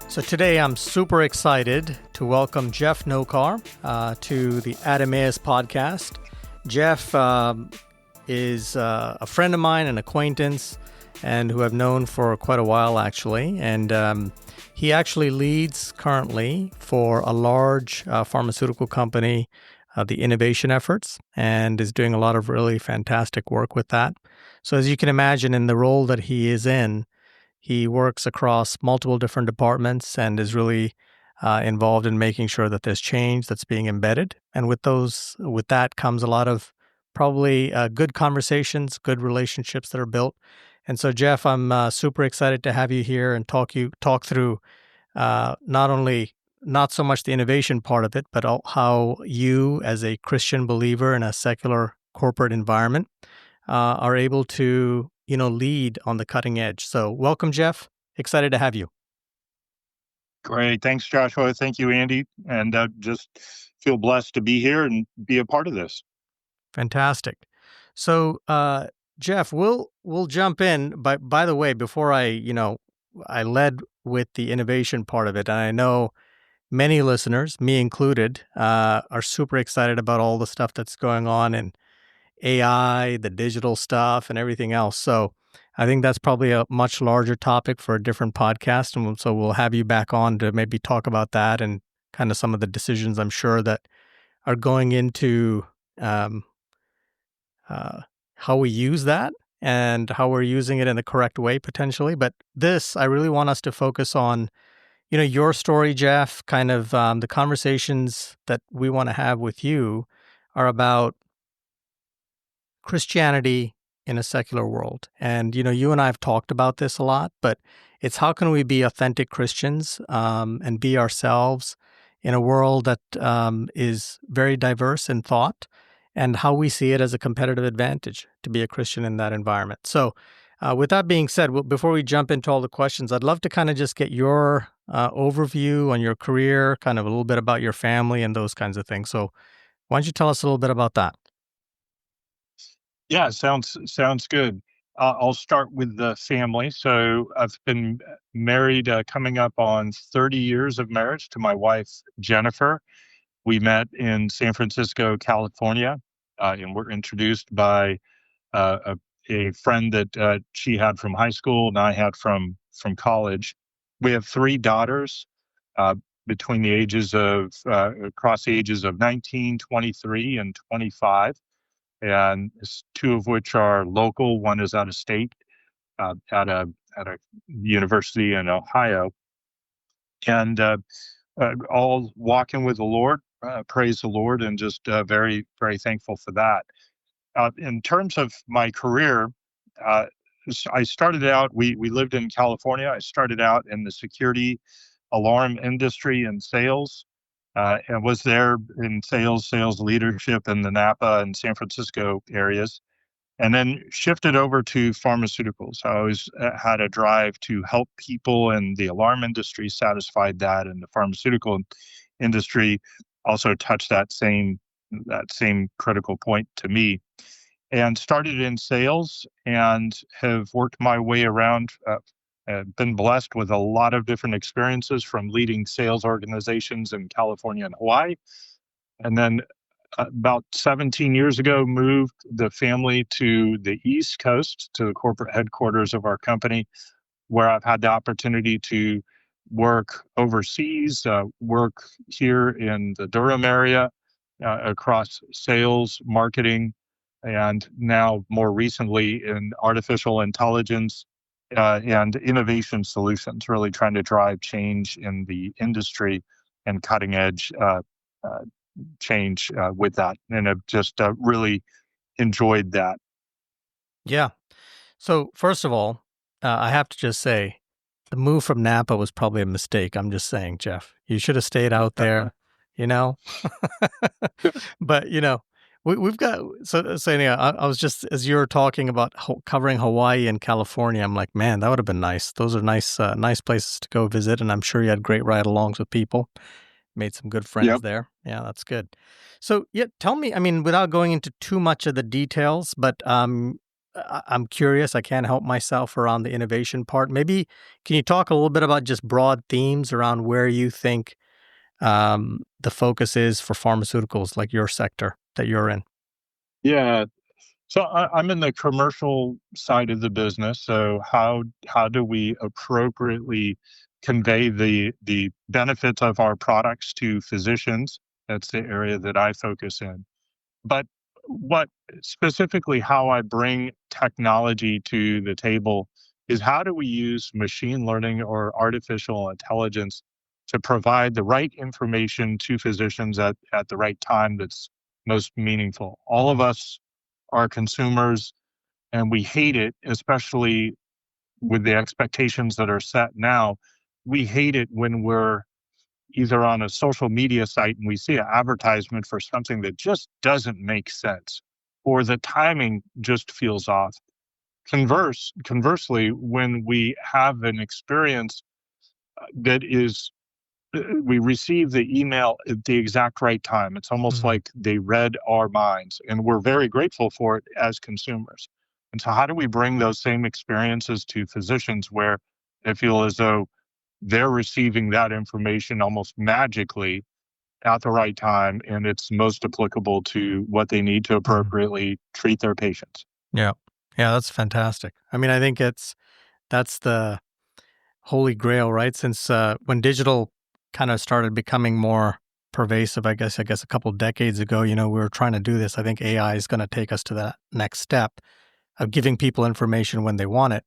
So today I'm super excited to welcome Geoff Nocar to the Emmaus podcast. Geoff is a friend of mine, an acquaintance, and who I've known for quite a while actually. And he actually leads currently for a large pharmaceutical company, the innovation efforts, and is doing a lot of really fantastic work with that. So as you can imagine, in the role that he is in, he works across multiple different departments and is really involved in making sure that there's change that's being embedded. And with that comes a lot of probably good conversations, good relationships that are built. And so, Geoff, I'm super excited to have you here and talk through not so much the innovation part of it, but how you, as a Christian believer in a secular corporate environment, are able to lead on the cutting edge. So welcome, Geoff. Excited to have you. Great. Thanks, Joshua. Thank you, Andy. And just feel blessed to be here and be a part of this. Fantastic. So, Geoff, we'll jump in. But by the way, before I led with the innovation part of it, and I know many listeners, me included, are super excited about all the stuff that's going on in AI, the digital stuff, and everything else. So I think that's probably a much larger topic for a different podcast. And so we'll have you back on to maybe talk about that and kind of some of the decisions I'm sure that are going into how we use that and how we're using it in the correct way potentially. But I really want us to focus on, your story, Geoff. Kind of the conversations that we want to have with you are about Christianity in a secular world. And, you and I have talked about this a lot, but it's how can we be authentic Christians and be ourselves in a world that is very diverse in thought, and how we see it as a competitive advantage to be a Christian in that environment. So with that being said, before we jump into all the questions, I'd love to kind of just get your overview on your career, kind of a little bit about your family and those kinds of things. So why don't you tell us a little bit about that? Yeah, sounds good. I'll start with the family. So I've been married coming up on 30 years of marriage to my wife, Jennifer. We met in San Francisco, California, and were introduced by a friend that she had from high school and I had from college. We have 3 daughters between the ages of, across the ages of 19, 23, and 25. And 2 of which are local. One is out of state at a university in Ohio, and all walking with the Lord. Praise the Lord, and just very, very thankful for that. In terms of my career, I started out. We lived in California. I started out in the security alarm industry and sales. And was there in sales leadership in the Napa and San Francisco areas, and then shifted over to pharmaceuticals. I always had a drive to help people in the alarm industry, satisfied that, and the pharmaceutical industry also touched that same critical point to me. And started in sales and have worked my way around. Been blessed with a lot of different experiences, from leading sales organizations in California and Hawaii. And then about 17 years ago, moved the family to the East Coast, to the corporate headquarters of our company, where I've had the opportunity to work overseas, work here in the Durham area, across sales, marketing, and now more recently in artificial intelligence and innovation solutions, really trying to drive change in the industry and cutting edge change with that. And I've just really enjoyed that. Yeah. So first of all, I have to just say, the move from Napa was probably a mistake. I'm just saying, Geoff, you should have stayed out there, But, we've got, so anyhow, I was just, as you were talking about covering Hawaii and California, I'm like, man, that would have been nice. Those are nice places to go visit. And I'm sure you had great ride-alongs with people. Made some good friends Yep. there. Yeah, that's good. So, yeah, tell me, I mean, without going into too much of the details, but I'm curious. I can't help myself around the innovation part. Maybe can you talk a little bit about just broad themes around where you think the focus is for pharmaceuticals, like your sector that you're in? Yeah. So I'm in the commercial side of the business. So how do we appropriately convey the benefits of our products to physicians? That's the area that I focus in. But what specifically how I bring technology to the table is how do we use machine learning or artificial intelligence to provide the right information to physicians at the right time that's most meaningful. All of us are consumers and we hate it, especially with the expectations that are set now. We hate it when we're either on a social media site and we see an advertisement for something that just doesn't make sense or the timing just feels off. Conversely, when we have an experience that is we receive the email at the exact right time. It's almost Mhm. like they read our minds, and we're very grateful for it as consumers. And so, how do we bring those same experiences to physicians where they feel as though they're receiving that information almost magically at the right time, and it's most applicable to what they need to Mhm. appropriately treat their patients? Yeah. Yeah, that's fantastic. I mean, I think that's the holy grail, right? Since when digital kind of started becoming more pervasive, I guess a couple decades ago, we were trying to do this. I think AI is going to take us to that next step of giving people information when they want it.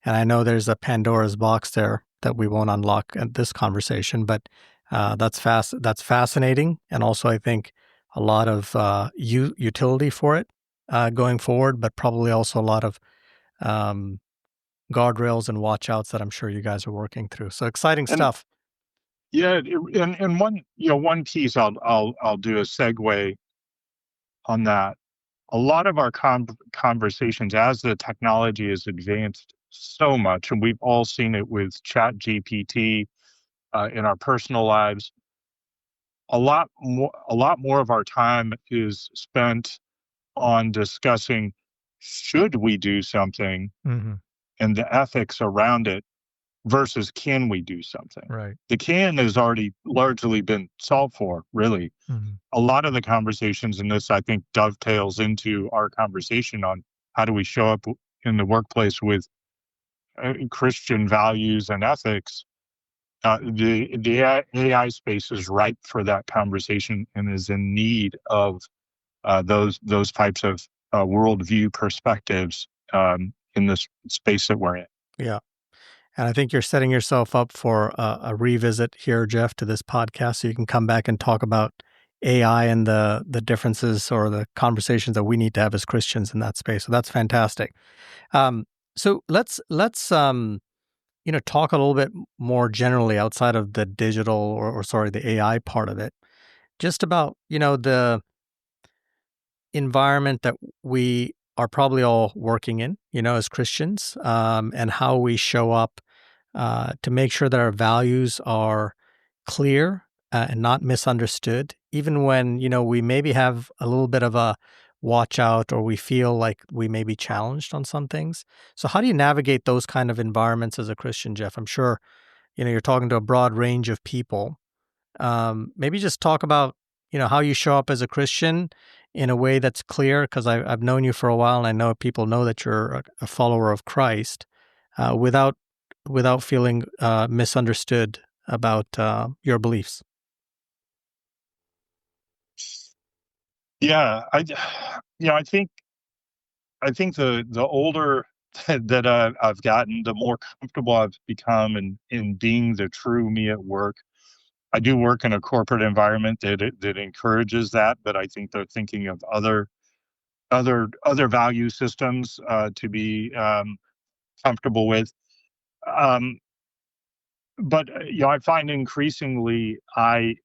And I know there's a Pandora's box there that we won't unlock in this conversation, but that's fascinating, and also I think a lot of utility for it going forward, but probably also a lot of um, guardrails and watch outs that I'm sure you guys are working through. So exciting And stuff. yeah, and one piece I'll do a segue on that. A lot of our conversations as the technology has advanced so much, and we've all seen it with Chat GPT in our personal lives. A lot more of our time is spent on discussing should we do something Hmm. and the ethics around it versus can we do something. Right. The can has already largely been solved for, really. Hmm. A lot of the conversations in this, I think, dovetails into our conversation on how do we show up in the workplace with Christian values and ethics. The AI space is ripe for that conversation and is in need of those types of worldview perspectives in this space that we're in. Yeah. And I think you're setting yourself up for a revisit here, Geoff, to this podcast, so you can come back and talk about AI and the differences or the conversations that we need to have as Christians in that space. So that's fantastic. Um, so let's talk a little bit more generally outside of the digital or sorry, the AI part of it, just about the environment that we are probably all working in, as Christians, and how we show up to make sure that our values are clear and not misunderstood, even when, we maybe have a little bit of a watch out or we feel like we may be challenged on some things. So, how do you navigate those kind of environments as a Christian, Geoff? I'm sure, you're talking to a broad range of people. Maybe just talk about how you show up as a Christian in a way that's clear, because I've known you for a while and I know people know that you're a follower of Christ, without feeling misunderstood about your beliefs. Yeah, I think the older that I've gotten, the more comfortable I've become in being the true me at work. I do work in a corporate environment that encourages that, but I think they're thinking of other value systems to be comfortable with. Um, but I find increasingly I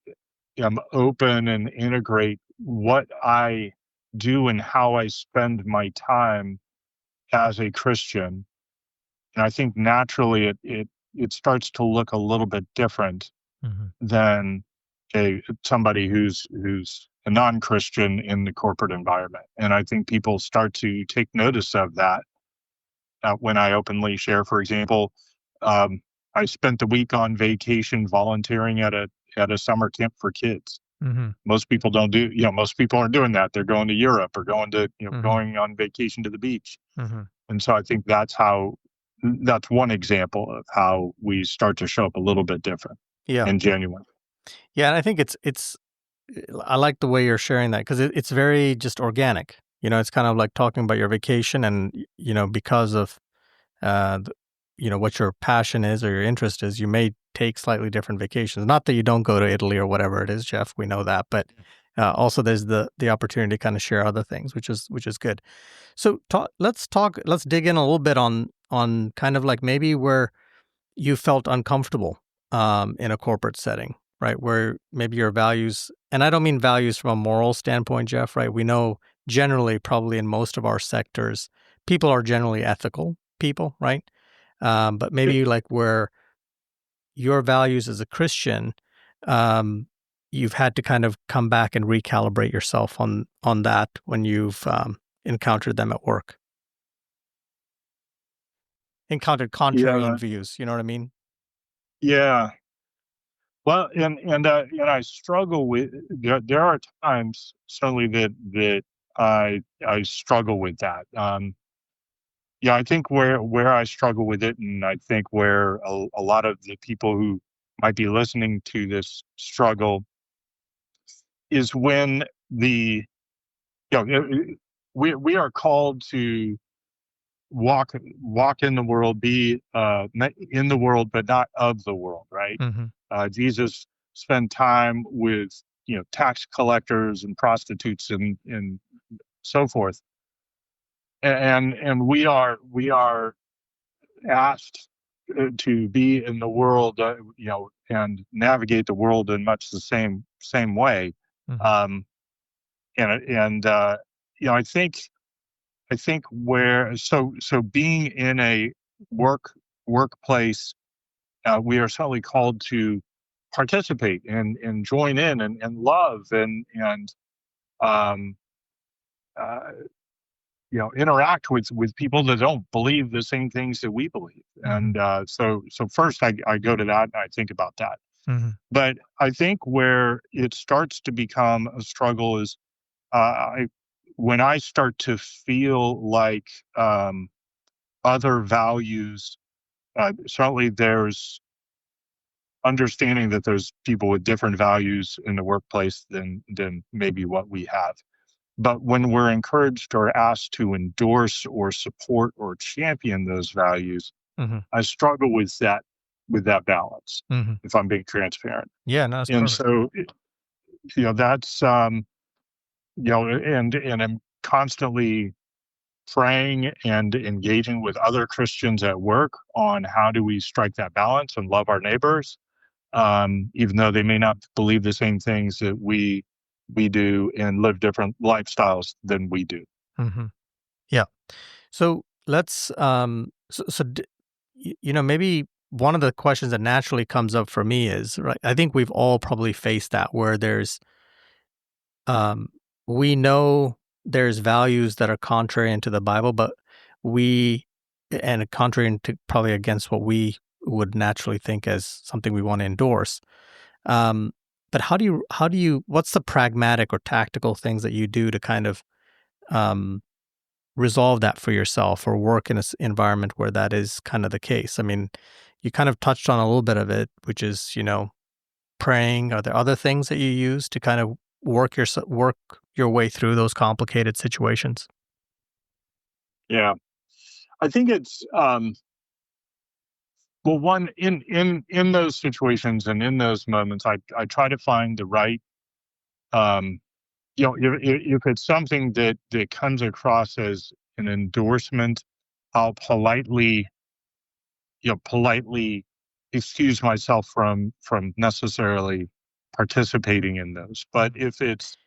am open and integrate what I do and how I spend my time as a Christian. And I think naturally it starts to look a little bit different Hmm. than somebody who's a non-Christian in the corporate environment. And I think people start to take notice of that when I openly share. For example, I spent the week on vacation volunteering at a summer camp for kids. Mm-hmm. Most people don't do, most people aren't doing that. They're going to Europe or going to, Mm-hmm. going on vacation to the beach. Mm-hmm. And so I think that's one example of how we start to show up a little bit different and genuine. Yeah, and I think I like the way you're sharing that, because it's very just organic. It's kind of like talking about your vacation, and because of what your passion is or your interest is, you may take slightly different vacations. Not that you don't go to Italy or whatever it is, Geoff. We know that, but also there's the opportunity to kind of share other things, which is good. So let's dig in a little bit on kind of like maybe where you felt uncomfortable in a corporate setting, right? Where maybe your values, and I don't mean values from a moral standpoint, Geoff, right? We know generally, probably in most of our sectors, people are generally ethical people, right? But maybe like where your values as a Christian, you've had to kind of come back and recalibrate yourself on that when you've encountered them at work. Encountered contrarian views, you know what I mean? Yeah. Well, and I struggle with, there are times certainly that I struggle with that. Yeah, I think where I struggle with it, and I think where a lot of the people who might be listening to this struggle, is when we are called to walk in the world, be in the world, but not of the world, right? Mm-hmm. Jesus spent time with tax collectors and prostitutes and so forth, and we are asked to be in the world, and navigate the world in much the same way. Mm-hmm. I think where being in a workplace, we are certainly called to participate and join in and love and um, uh, interact with people that don't believe the same things that we believe. Mm-hmm. And so first I go to that and I think about that. Mm-hmm. But I think where it starts to become a struggle is when I start to feel like other values, certainly there's understanding that there's people with different values in the workplace than maybe what we have. But when we're encouraged or asked to endorse or support or champion those values, Mm-hmm. I struggle with that balance, Mm-hmm. if I'm being transparent. Yeah, no, that's And perfect. so, that's, and I'm constantly praying and engaging with other Christians at work on how do we strike that balance and love our neighbors, even though they may not believe the same things that we do and live different lifestyles than we do. Mm-hmm. Yeah. So let's, maybe one of the questions that naturally comes up for me is, right, I think we've all probably faced that, where there's, we know there's values that are contrary to the Bible, but and contrary to probably against what we would naturally think as something we want to endorse. But how do you, what's the pragmatic or tactical things that you do to kind of resolve that for yourself, or work in an environment where that is kind of the case? I mean, you kind of touched on a little bit of it, which is, praying. Are there other things that you use to kind of work your way through those complicated situations? Yeah, I think it's well, one, in those situations and in those moments, I try to find the right, if it's something that comes across as an endorsement, I'll politely excuse myself from necessarily participating in those. But if it's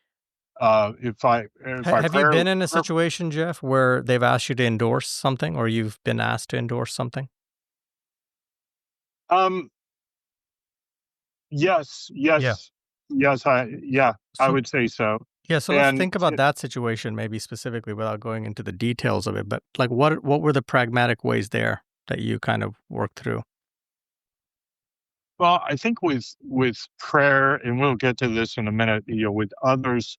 if I Have you been in a prayer, situation, Geoff, where they've asked you to endorse something, or you've been asked to endorse something? yes, Yeah. Yes, I So would say so. yeah, so let's And think about that situation maybe specifically without going into the details of it. But like, what were the pragmatic ways there that you kind of worked through? well, I think with prayer, and we'll get to this in a minute, with others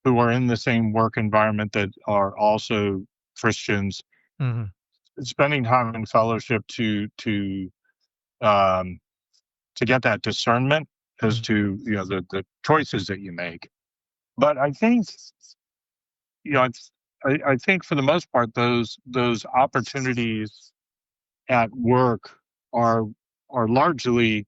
who are in the same work environment that are also Christians, Hmm. spending time in fellowship um, to get that discernment as to the choices that you make. But I think I think for the most part those opportunities at work are largely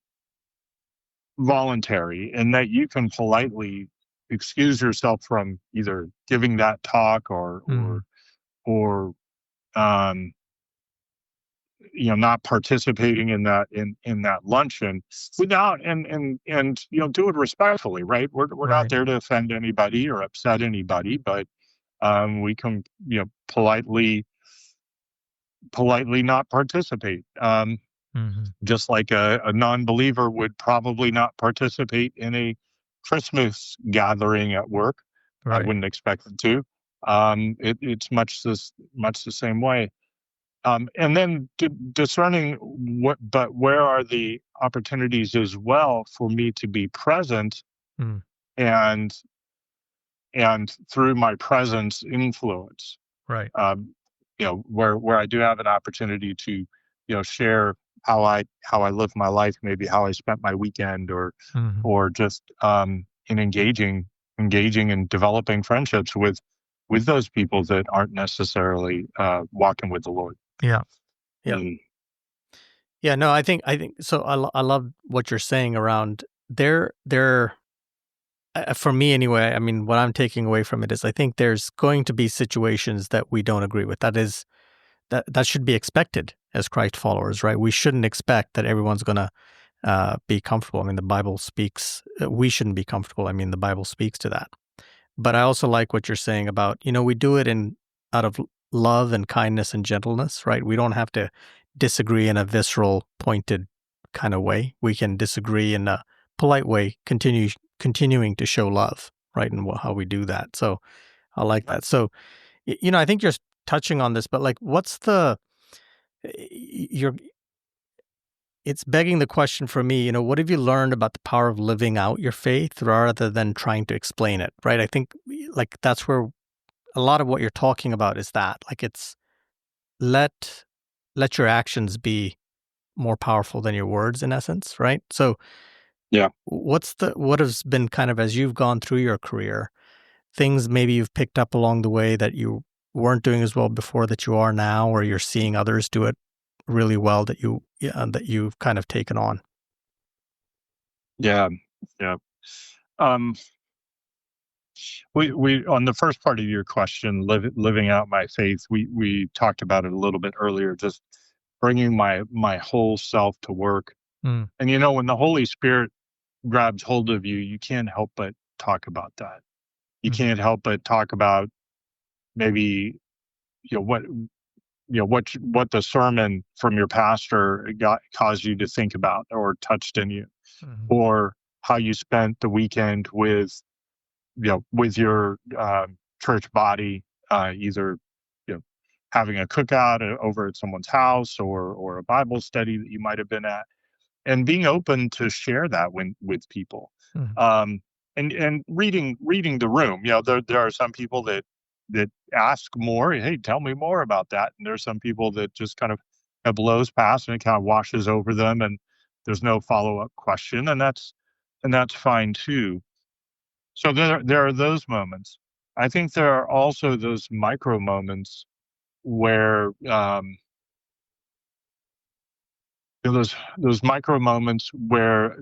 voluntary, and that you can politely excuse yourself from either giving that talk Hmm. or um, not participating in that luncheon without and do it respectfully, right? We're not Right. there to offend anybody or upset anybody, but we can politely not participate. Hmm. Just like a non-believer would probably not participate in a Christmas gathering at work. I Right. wouldn't expect them to. It's much the same way. And then discerning where are the opportunities as well for me to be present Mm. and through my presence influence. Right. Um, where I do have an opportunity to share how I live my life, maybe how I spent my weekend, Hmm. or just in engaging and developing friendships with those people that aren't necessarily walking with the Lord. Yeah. Yeah. And Yeah. No, I think so. I love what you're saying around there. For me anyway, I mean, what I'm taking away from it is I think there's going to be situations that we don't agree with. That should be expected as Christ followers, right? We shouldn't expect that everyone's going to be comfortable. I mean, the Bible speaks. We shouldn't be comfortable. I mean, the Bible speaks to that. But I also like what you're saying about we do it in out of love and kindness and gentleness, right? We don't have to disagree in a visceral, pointed kind of way. We can disagree in a polite way, continuing to show love, right? And how we do that. So I like that. So I think you're touching on this, but like, what's the you're it's begging the question for me, what have you learned about the power of living out your faith rather than trying to explain it, right? I think like that's where a lot of what you're talking about is that. Like it's let let your actions be more powerful than your words in essence, right? So yeah, what has been kind of as you've gone through your career, things maybe you've picked up along the way that you weren't doing as well before that you are now, or you're seeing others do it really well that you've kind of taken on. yeah, yeah. Um, we on the first part of your question, living out my faith, we talked about it a little bit earlier, just bringing my whole self to work. Mm, And when the Holy Spirit grabs hold of you, you can't help but talk about that. You mhm, can't help but talk about maybe what the sermon from your pastor caused you to think about or touched in you, mhm, or how you spent the weekend with your church body, either having a cookout over at someone's house, or a Bible study that you might have been at, and being open to share that with people. mhm, um, and reading the room. There are some people that ask more. Hey, tell me more about that. And there's some people that just kind of it blows past and it kind of washes over them, and there's no follow-up question, and that's fine too. So there are those moments. I think there are also those micro moments where those micro moments where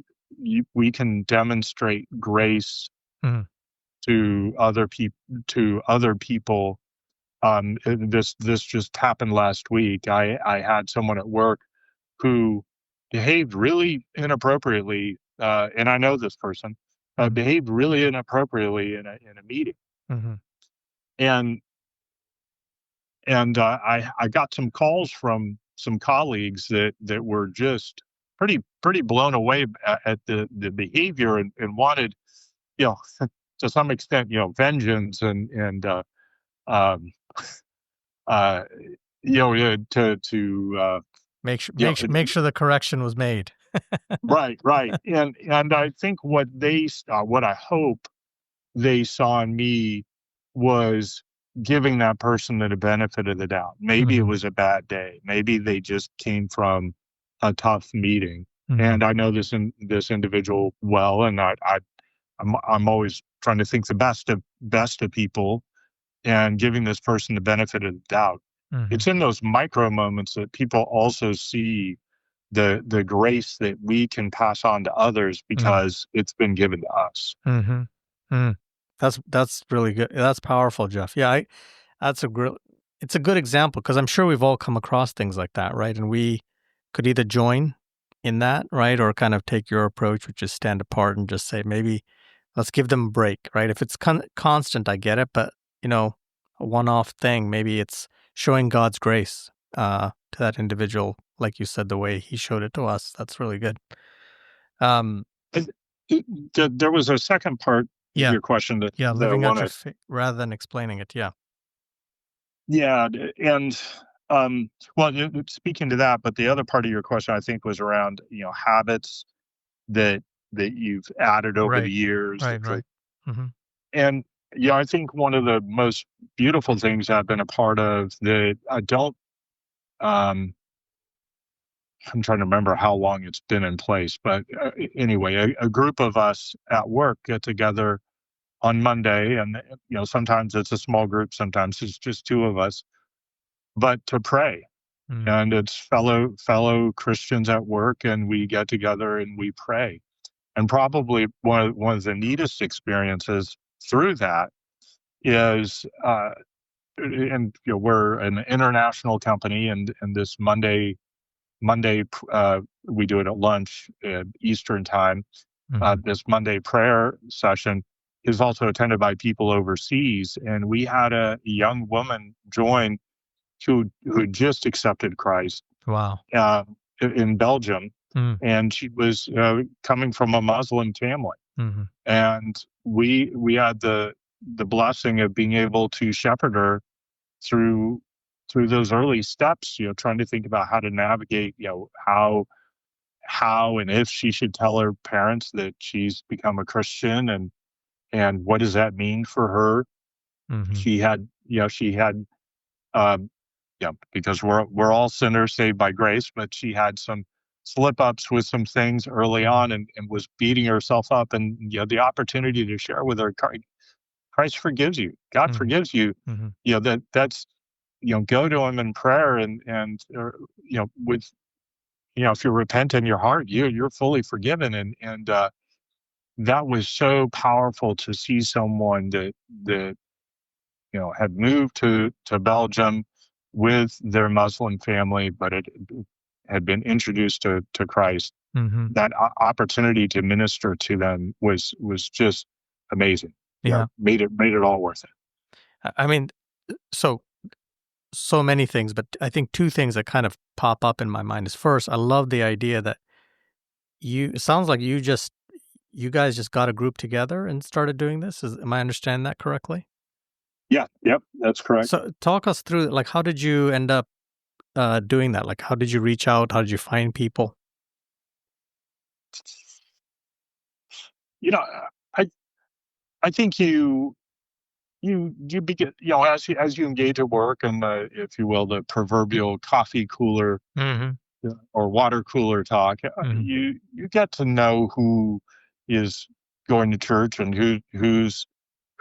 we can demonstrate grace mhm, to other people. This just happened last week. I had someone at work who behaved really inappropriately, and I know this person mhm, behaved really inappropriately in a meeting, mhm, and I got some calls from some colleagues that were just pretty blown away at the behavior, and wanted you know, to some extent, vengeance and um, uh, to Make sure the correction was made. right, and I think what I hope they saw in me was giving that person the benefit of the doubt. Maybe it was a bad day. Maybe they just came from a tough meeting. And I know this individual well, and I'm always trying to think the best of people and giving this person the benefit of the doubt. It's in those micro moments that people also see the grace that we can pass on to others because it's been given to us. That's really good. That's powerful, Geoff. Yeah, it's a good example because I'm sure we've all come across things like that, right? And we could either join in that, right, or kind of take your approach, which is stand apart and just say maybe let's give them a break, right? If it's constant, I get it, but a one-off thing, maybe it's showing God's grace to that individual, like you said, the way He showed it to us. That's really good. There was a second part of your question that living I out wanted. your rather than explaining it. Yeah, and well, speaking to that, but the other part of your question, I think, was around habits that you've added over the years. Right. And I think one of the most beautiful things I've been a part of that I don't. I'm trying to remember how long it's been in place, but anyway, a group of us at work get together on Monday, and sometimes it's a small group, sometimes it's just two of us, but to pray. And it's fellow Christians at work, and we get together and we pray. And probably one of the neatest experiences through that is, and we're an international company, and this Monday we do it at lunch Eastern time. This Monday prayer session is also attended by people overseas, and we had a young woman join who just accepted Christ. Wow. In Belgium, and she was coming from a Muslim family, and we had the blessing of being able to shepherd her through those early steps. Trying to think about how to navigate. How and if she should tell her parents that she's become a Christian, and what does that mean for her? She had because we're all sinners saved by grace, but she had some slip ups with some things early on, and was beating herself up, and the opportunity to share with her, Christ forgives you, God forgives you. That's go to Him in prayer, and with if you repent in your heart, you're fully forgiven, and that was so powerful to see someone that had moved to Belgium with their Muslim family, but it had been introduced to Christ. That opportunity to minister to them was just amazing. Made it all worth it. I mean, so many things, but I think two things that kind of pop up in my mind is, first, I love the idea that it sounds like you guys just got a group together and started doing this. Am I understanding that correctly? Yeah. Yep. That's correct. So talk us through, like, how did you end up doing that? Like, how did you reach out? How did you find people? I think you begin, as you engage at work, and if you will, the proverbial coffee cooler or water cooler talk, you get to know who is going to church and who's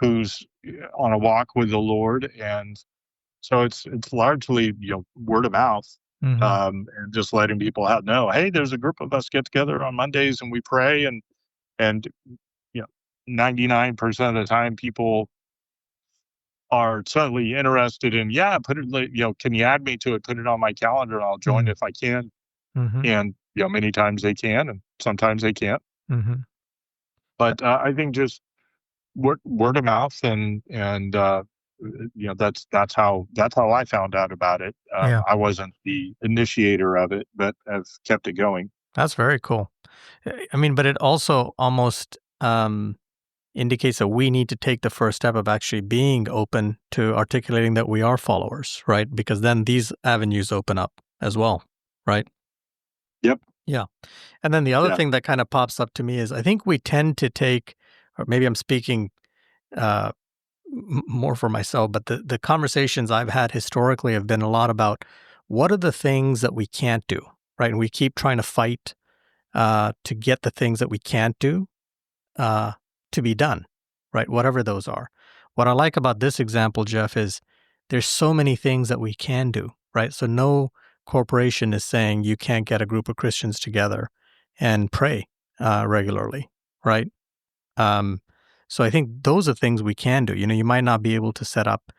on a walk with the Lord, and so it's largely word of mouth, and just letting people know, hey, there's a group of us get together on Mondays and we pray, and 99% of the time people are certainly interested in, put it, can you add me to it, put it on my calendar, and I'll join if I can. And many times they can, and sometimes they can't. But I think just word of mouth, and that's how I found out about it. I wasn't the initiator of it, but I've kept it going. That's very cool. I mean, but it also almost indicates that we need to take the first step of actually being open to articulating that we are followers, right? Because then these avenues open up as well, right? Yep. Yeah. And then the other thing that kind of pops up to me is I think we tend to take, or maybe I'm speaking more for myself, but the conversations I've had historically have been a lot about what are the things that we can't do, right? And we keep trying to fight to get the things that we can't do to be done, right? Whatever those are. What I like about this example, Geoff, is there's so many things that we can do, right? So no corporation is saying you can't get a group of Christians together and pray regularly, right? So I think those are things we can do. You might not be able to set up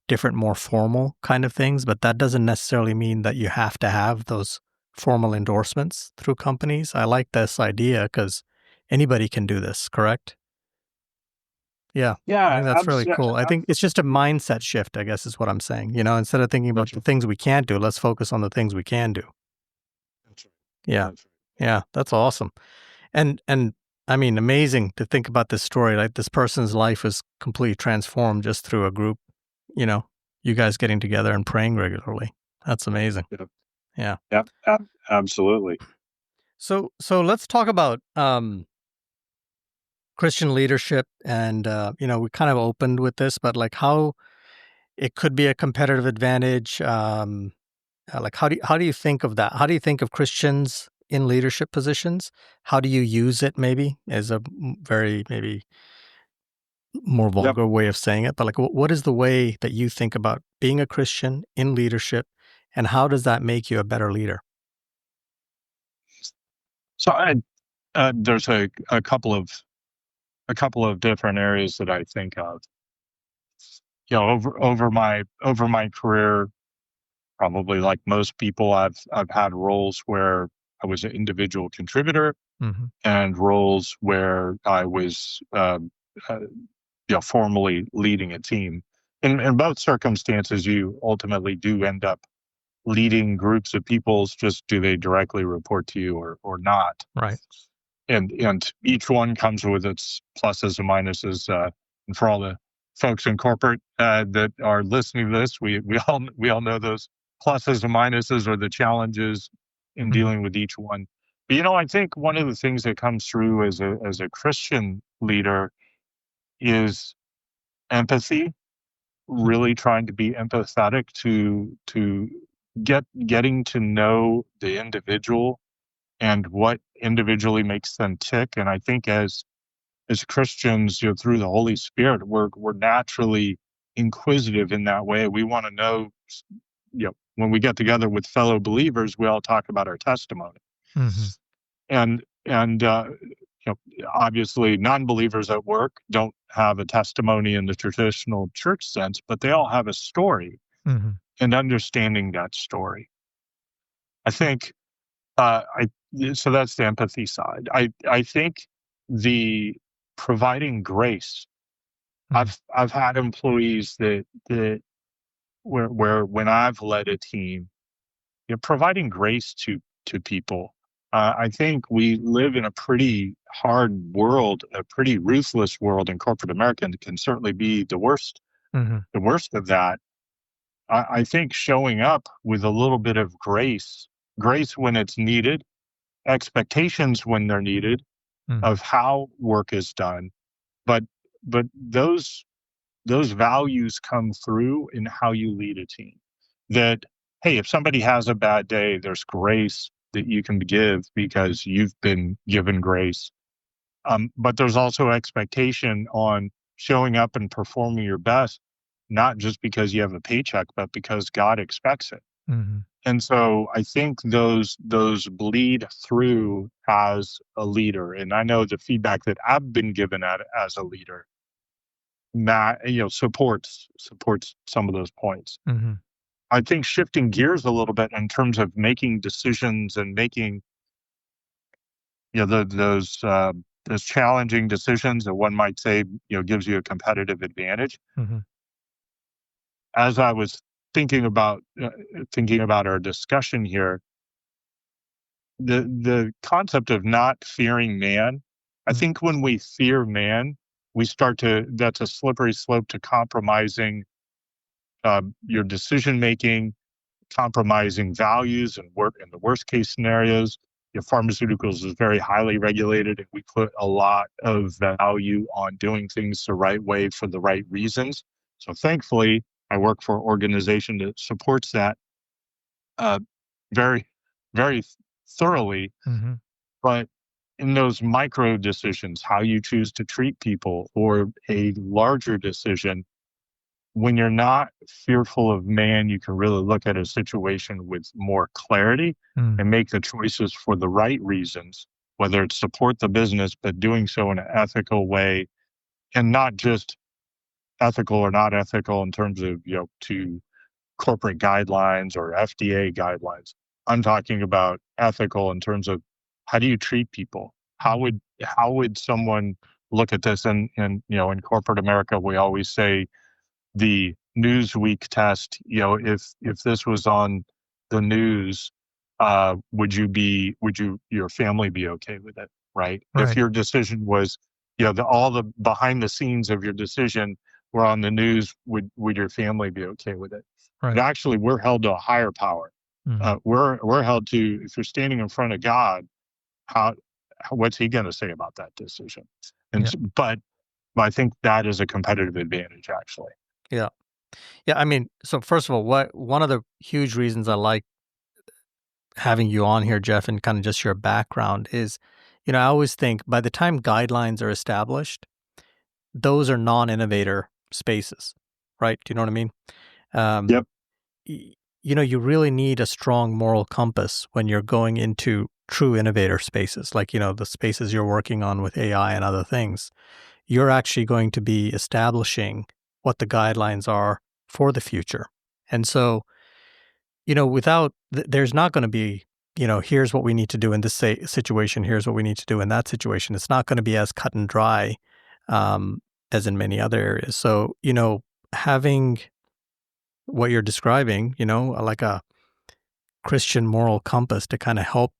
different, more formal kind of things, but that doesn't necessarily mean that you have to have those formal endorsements through companies. I like this idea because anybody can do this, correct? Yeah. I think that's really cool. I think it's just a mindset shift, I guess is what I'm saying. Instead of thinking about the things we can't do, let's focus on the things we can do. That's right. Yeah. That's right. Yeah. That's awesome. And I mean, amazing to think about this story. Like this person's life was completely transformed just through a group, you guys getting together and praying regularly. That's amazing. Yep. Yeah. Yep. Absolutely. So let's talk about Christian leadership, and we kind of opened with this, but like how it could be a competitive advantage. Like how do you think of that? How do you think of Christians in leadership positions? How do you use it? Maybe as a very maybe more vulgar way of saying it, but like what is the way that you think about being a Christian in leadership, and how does that make you a better leader? So there's a couple of different areas that I think of. Over my career, probably like most people, I've had roles where I was an individual contributor, and roles where I was formally leading a team. In both circumstances, you ultimately do end up leading groups of people. Just do they directly report to you or not? Right. And each one comes with its pluses and minuses. And for all the folks in corporate that are listening to this, we all know those pluses and minuses or the challenges in dealing with each one. But I think one of the things that comes through as a Christian leader is empathy. Really trying to be empathetic to getting to know the individual and what individually makes them tick. And I think as Christians, through the Holy Spirit, we're naturally inquisitive in that way. We want to know, when we get together with fellow believers, we all talk about our testimony. And obviously non-believers at work don't have a testimony in the traditional church sense, but they all have a story, and understanding that story. I think so that's the empathy side. I think the providing grace. I've had employees that where when I've led a team, providing grace to people. I think we live in a pretty hard world, a pretty ruthless world in corporate America, and can certainly be the worst. The worst of that. I think showing up with a little bit of grace when it's needed, expectations when they're needed, of how work is done, but those values come through in how you lead a team. That, hey, if somebody has a bad day, there's grace that you can give because you've been given grace. But there's also expectation on showing up and performing your best, not just because you have a paycheck, but because God expects it. And so I think those bleed through as a leader. And I know the feedback that I've been given as a leader, supports some of those points. I think shifting gears a little bit in terms of making decisions and making those challenging decisions that one might say gives you a competitive advantage. As I was thinking about our discussion here, the concept of not fearing man. I think when we fear man, that's a slippery slope to compromising your decision making, compromising values, and work in the worst case scenarios. Pharmaceuticals is very highly regulated, and we put a lot of value on doing things the right way for the right reasons. So thankfully, I work for an organization that supports that very, very thoroughly. Mm-hmm. But in those micro decisions, how you choose to treat people, or a larger decision, when you're not fearful of man, you can really look at a situation with more clarity and make the choices for the right reasons, whether it's support the business, but doing so in an ethical way, and not just ethical or not ethical in terms of, to corporate guidelines or FDA guidelines. I'm talking about ethical in terms of, how do you treat people? How would someone look at this? And in corporate America, we always say the Newsweek test. If this was on the news, would your family be okay with it? Right? If your decision was, all the behind the scenes of your decision were on the news, would your family be okay with it? Right. But actually, we're held to a higher power. Mm-hmm. We're held to, if you're standing in front of God, what's he going to say about that decision? And but I think that is a competitive advantage, actually. Yeah. I mean, so first of all, one of the huge reasons I like having you on here, Geoff, and kind of just your background is, I always think by the time guidelines are established, those are non-innovator spaces, right? Do you know what I mean? Yep. You really need a strong moral compass when you're going into true innovator spaces, like, the spaces you're working on with AI and other things. You're actually going to be establishing what the guidelines are for the future. And so, there's not going to be, here's what we need to do in this situation, here's what we need to do in that situation. It's not going to be as cut and dry as in many other areas. So, having what you're describing, like a Christian moral compass to kind of help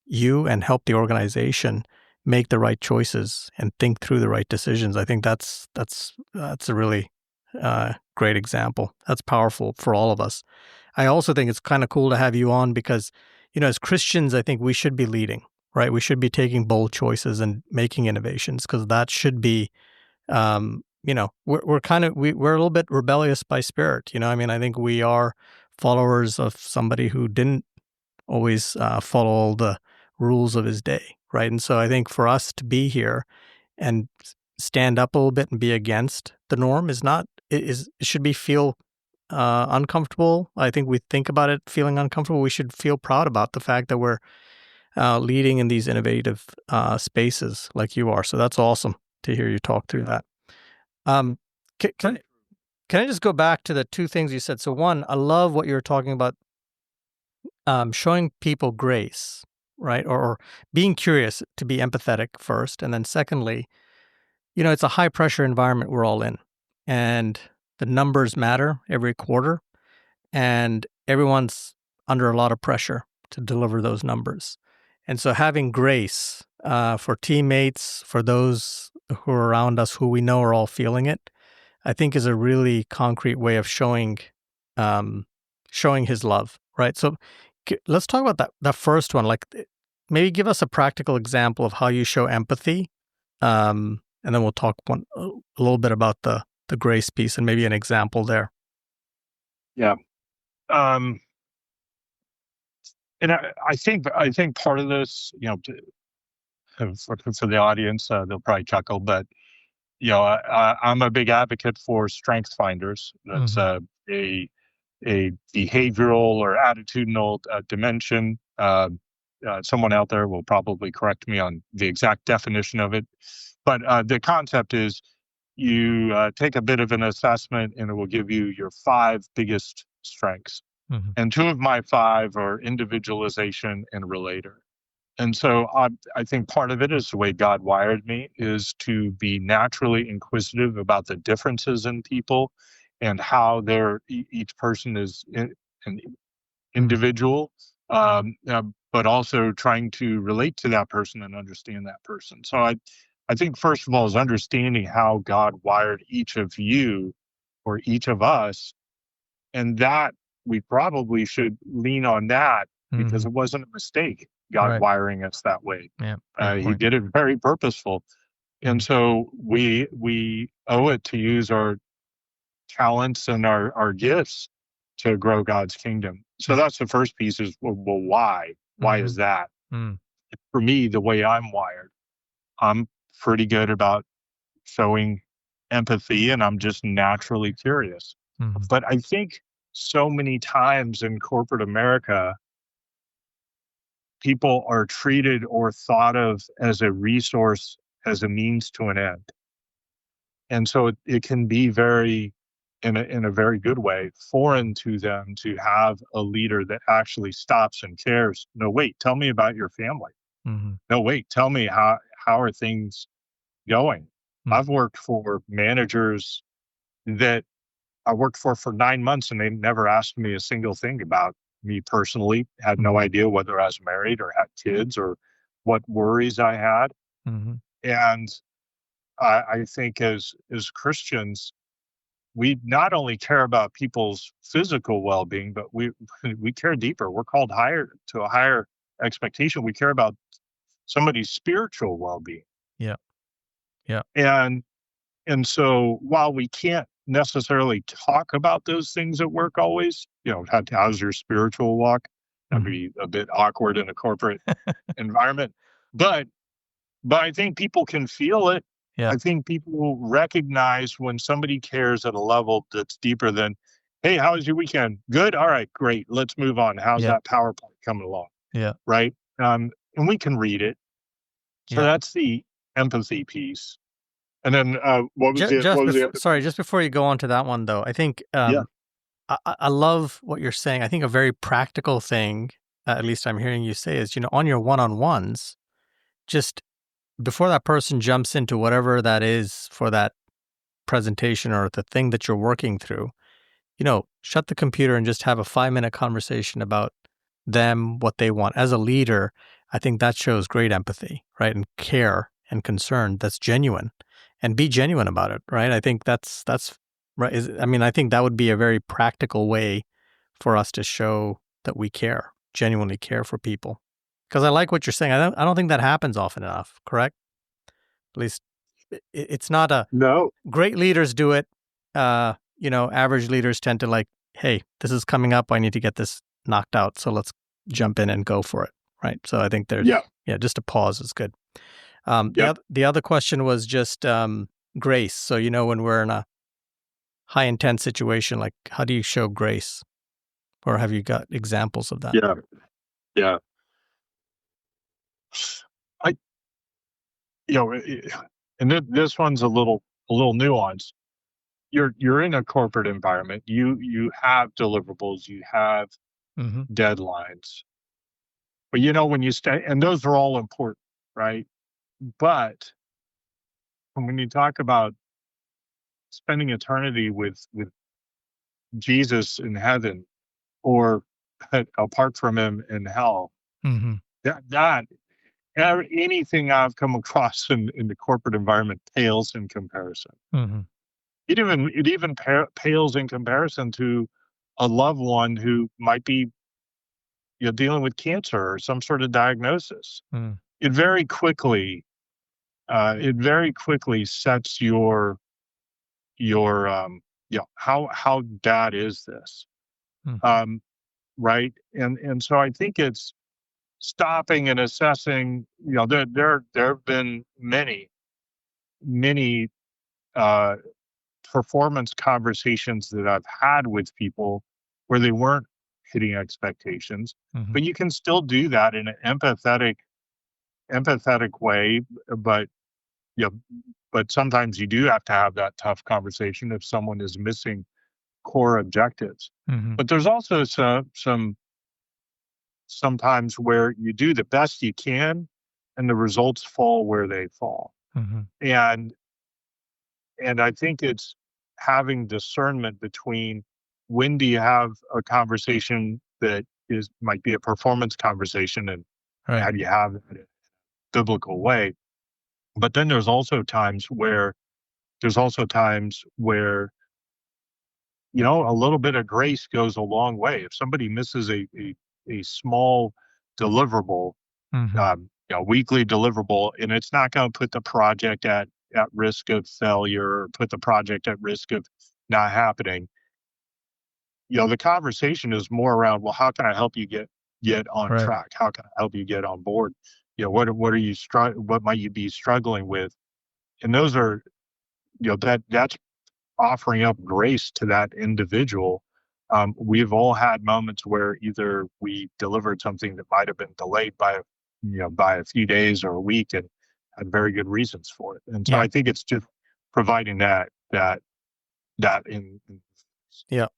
you and help the organization make the right choices and think through the right decisions. I think that's a really great example. That's powerful for all of us. I also think it's kind of cool to have you on because, as Christians, I think we should be leading, right? We should be taking bold choices and making innovations because that should be, we're a little bit rebellious by spirit. I think we are followers of somebody who didn't always follow all the rules of his day, right? And so I think for us to be here and stand up a little bit and be against the norm it should be feel uncomfortable. I think we think about it feeling uncomfortable. We should feel proud about the fact that we're leading in these innovative spaces like you are. So that's awesome to hear you talk through that. Can I just go back to the two things you said? So one, I love what you're talking about, showing people grace, right? Or being curious, to be empathetic first. And then secondly, it's a high pressure environment we're all in, and the numbers matter every quarter, and everyone's under a lot of pressure to deliver those numbers. And so having grace for teammates, for those who are around us who we know are all feeling it, I think is a really concrete way of showing his love, right? So let's talk about that first one. Like, maybe give us a practical example of how you show empathy, and then we'll talk a little bit about the grace piece and maybe an example there. Yeah. And I think part of this, for the audience, they'll probably chuckle, but I'm a big advocate for strength finders. That's a behavioral or attitudinal dimension. Someone out there will probably correct me on the exact definition of it, but the concept is you take a bit of an assessment, and it will give you your 5 biggest strengths. Mm-hmm. And 2 of my 5 are individualization and relator. And so I think part of it is the way God wired me, is to be naturally inquisitive about the differences in people and how each person is an individual, but also trying to relate to that person and understand that person. So I think first of all is understanding how God wired each of you or each of us, and that we probably should lean on that because it wasn't a mistake, God Right. wiring us that way. Yeah. Great He point. did it very purposeful. And so we owe it to use our talents and our gifts to grow God's kingdom. So that's the first piece is, well, why? Why is that? Mm. For me, the way I'm wired, I'm pretty good about showing empathy and I'm just naturally curious. But I think so many times in corporate America, people are treated or thought of as a resource, as a means to an end. And so it can be very, in a very good way, foreign to them to have a leader that actually stops and cares. No, wait, tell me about your family. No, wait, tell me how are things going? I've worked for managers that I worked for 9 months and they never asked me a single thing about me personally, had no idea whether I was married or had kids or what worries I had. And I think as Christians, we not only care about people's physical well-being, but we care deeper. We're called to a higher expectation. We care about somebody's spiritual well-being. Yeah. Yeah. And so while we can't necessarily talk about those things at work always, how's your spiritual walk? That'd be a bit awkward in a corporate environment. But I think people can feel it. Yeah. I think people will recognize when somebody cares at a level that's deeper than, hey, how was your weekend? Good? All right, great. Let's move on. How's that PowerPoint coming along? Yeah. Right? And we can read it. So that's the empathy piece. And then what was the sorry, just before you go on to that one, though, I think I love what you're saying. I think a very practical thing, at least I'm hearing you say, is, on your one-on-ones, just before that person jumps into whatever that is for that presentation or the thing that you're working through, shut the computer and just have a 5-minute conversation about them, what they want. As a leader, I think that shows great empathy, right? And care and concern that's genuine, and be genuine about it, right? I think that's right. I think that would be a very practical way for us to show that we genuinely care for people. Because I like what you're saying. I don't think that happens often enough, correct? At least it's not no. Great leaders do it. Average leaders tend to like, hey, this is coming up. I need to get this knocked out. So let's jump in and go for it. Right. So I think there's, just a pause is good. The other question was just grace. So, when we're in a high intense situation, like how do you show grace? Or have you got examples of that? Yeah. And this one's a little nuanced. You're in a corporate environment. You have deliverables. You have deadlines. But when you stay, and those are all important, right? But when you talk about spending eternity with Jesus in heaven, or apart from him in hell, that anything I've come across in the corporate environment pales in comparison. It even pales in comparison to a loved one who might be dealing with cancer or some sort of diagnosis. It very quickly sets your how bad is this, right? And so I think it's stopping and assessing. There have been many performance conversations that I've had with people where they weren't hitting expectations, but you can still do that in an empathetic way. But but sometimes you do have to have that tough conversation if someone is missing core objectives. But there's also sometimes where you do the best you can and the results fall where they fall. And I think it's having discernment between when do you have a conversation that might be a performance conversation, and how do you have it in a biblical way, But then there's also times where a little bit of grace goes a long way. If somebody misses a small deliverable, Mm-hmm. weekly deliverable, and it's not going to put the project at risk of failure or put the project at risk of not happening. The conversation is more around, well, how can I help you get on Right. track? How can I help you get on board? What might you be struggling with? And those are, that's offering up grace to that individual. We've all had moments where either we delivered something that might have been delayed by a few days or a week, and had very good reasons for it. And so Yeah. I think it's just providing that in. Yeah.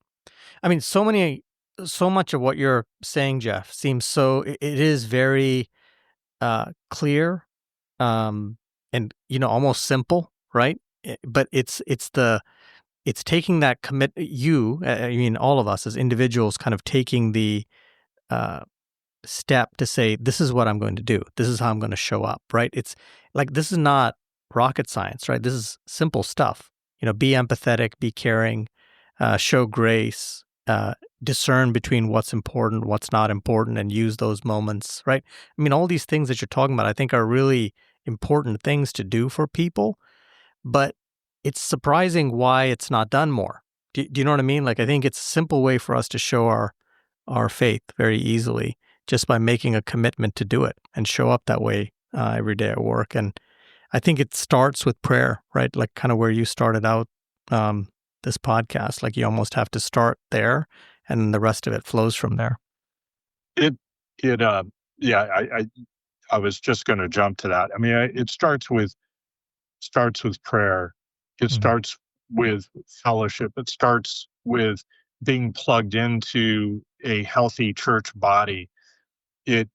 I mean, so much of what you're saying, Geoff, seems it is very clear, and almost simple, right? But it's taking that I mean, all of us as individuals, kind of taking the uh, step to say, this is what I'm going to do. This is how I'm going to show up, right? It's like, this is not rocket science, right? This is simple stuff. Be empathetic, be caring, show grace, discern between what's important, what's not important, and use those moments, right? I mean, all these things that you're talking about, I think, are really important things to do for people, but it's surprising why it's not done more. Do you know what I mean? Like, I think it's a simple way for us to show our faith very easily, just by making a commitment to do it and show up that way every day at work. And I think it starts with prayer, right? Like, kind of where you started out um, this podcast. Like, you almost have to start there, and the rest of it flows from there. It it yeah, I was just going to jump to that. I mean, it starts with prayer. It Mm-hmm. starts with fellowship. It starts with being plugged into a healthy church body. It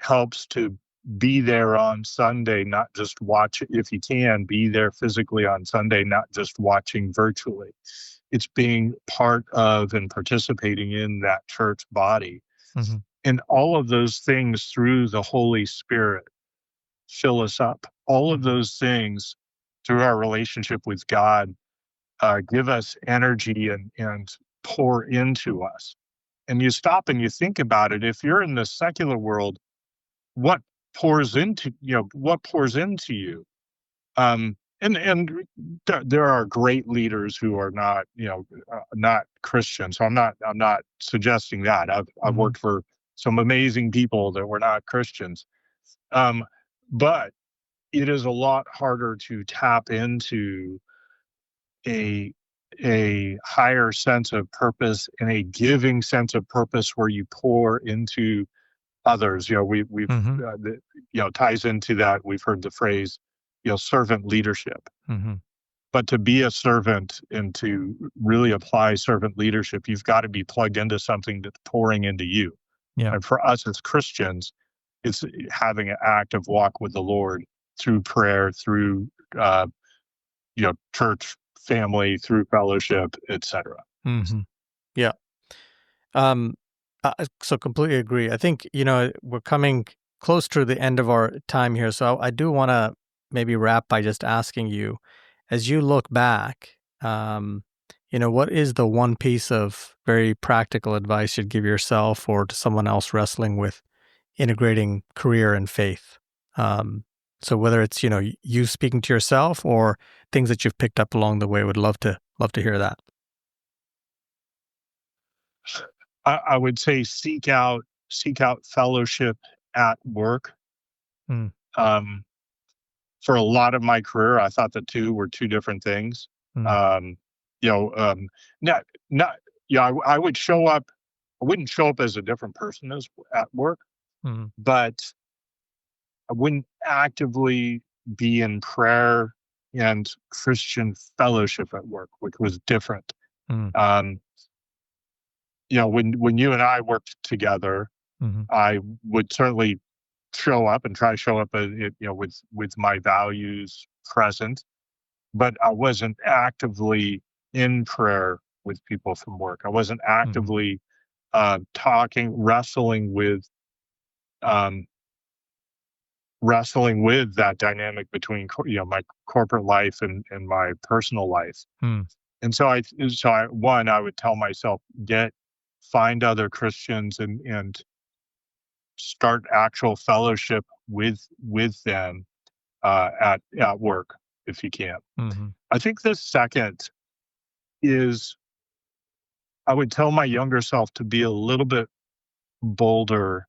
helps to be there on Sunday, not just watch. If you can, be there physically on Sunday, not just watching virtually. It's being part of and participating in that church body. Mm-hmm. And all of those things through the Holy Spirit fill us up. All of those things through our relationship with God give us energy and pour into us. And you stop and you think about it. If you're in the secular world, what pours into you? And there are great leaders who are not Christian. So I'm not suggesting that. I've Mm-hmm. worked for some amazing people that were not Christians. But it is a lot harder to tap into a a higher sense of purpose and a giving sense of purpose where you pour into others. We've Mm-hmm. ties into that. We've heard the phrase, servant leadership. Mm-hmm. But to be a servant and to really apply servant leadership, you've got to be plugged into something that's pouring into you. Yeah. And for us as Christians, it's having an active walk with the Lord through prayer, through church family, through fellowship, etc. Mm-hmm. Yeah. Um, so completely agree. I think, we're coming close to the end of our time here. So I do want to maybe wrap by just asking you, as you look back, what is the one piece of very practical advice you'd give yourself or to someone else wrestling with integrating career and faith? So whether it's, you speaking to yourself or things that you've picked up along the way, would love to hear that. I would say seek out fellowship at work. Mm. Um, for a lot of my career, I thought the two were two different things. Mm. Um, you know, um, not not yeah. I would show up. I wouldn't show up as a different person as at work, Mm. but I wouldn't actively be in prayer and Christian fellowship at work, which was different. Mm. Um, when you and I worked together, Mm-hmm. I would certainly show up and try to show up, with my values present, but I wasn't actively in prayer with people from work. I wasn't Mm-hmm. actively wrestling with um, wrestling with that dynamic between my corporate life and my personal life. And so I would tell myself, find other Christians and start actual fellowship with them at work if you can. I think the second is I would tell my younger self to be a little bit bolder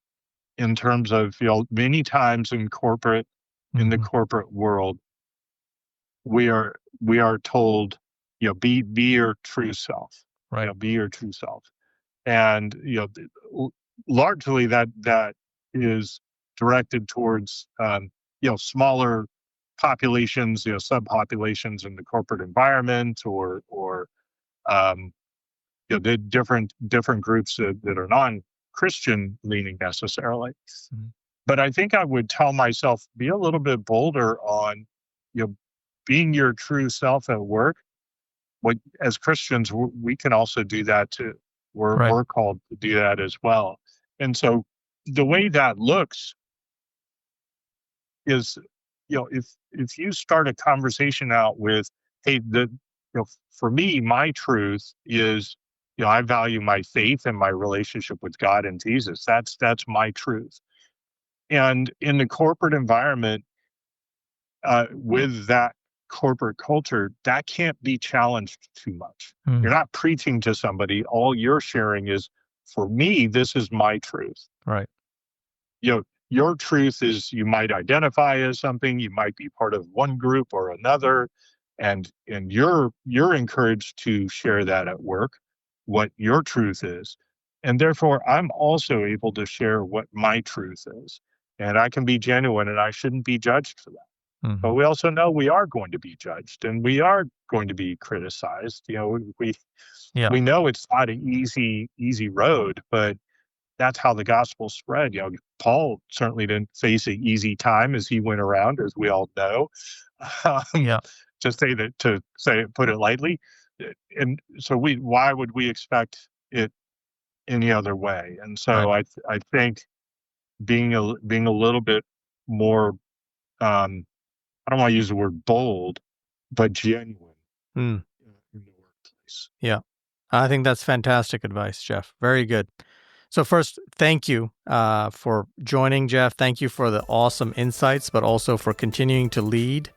in terms of, many times in the corporate world, we are told, be your true self, right? Be your true self. And, largely that is directed towards, smaller populations, subpopulations in the corporate environment or the different groups that are non-Christian leaning necessarily. But I think I would tell myself, be a little bit bolder on, being your true self at work. As Christians, we can also do that too. We're called to do that as well. And so the way that looks is, if you start a conversation out with, hey, for me, my truth is, I value my faith and my relationship with God and Jesus. That's my truth. And in the corporate environment, with that corporate culture, that can't be challenged too much. You're not preaching to somebody. All you're sharing is, for me, this is my truth. Right. Your truth is, you might identify as something, you might be part of one group or another, and you're encouraged to share that at work, what your truth is. And therefore, I'm also able to share what my truth is. And I can be genuine, and I shouldn't be judged for that. But we also know we are going to be judged, and we are going to be criticized. We know it's not an easy road, but that's how the gospel spread. Paul certainly didn't face an easy time as he went around, as we all know. To put it lightly. And so why would we expect it any other way? And so I think being a little bit more, I don't want to use the word bold, but genuine in the workplace. Yeah, I think that's fantastic advice, Geoff. Very good. So first, thank you for joining, Geoff. Thank you for the awesome insights, but also for continuing to lead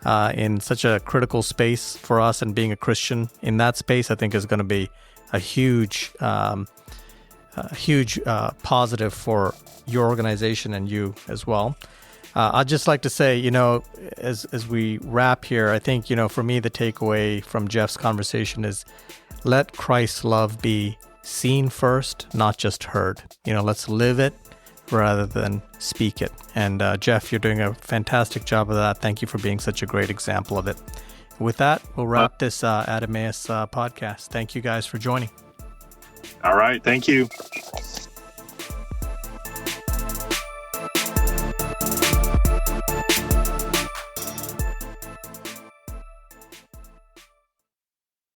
in such a critical space for us, and being a Christian in that space, I think, is going to be a huge positive for your organization and you as well. I'd just like to say, as we wrap here, I think, for me, the takeaway from Geoff's conversation is, let Christ's love be seen first, not just heard. Let's live it rather than speak it. And Geoff, you're doing a fantastic job of that. Thank you for being such a great example of it. With that, we'll wrap this Emmaus podcast. Thank you guys for joining. All right. Thank you.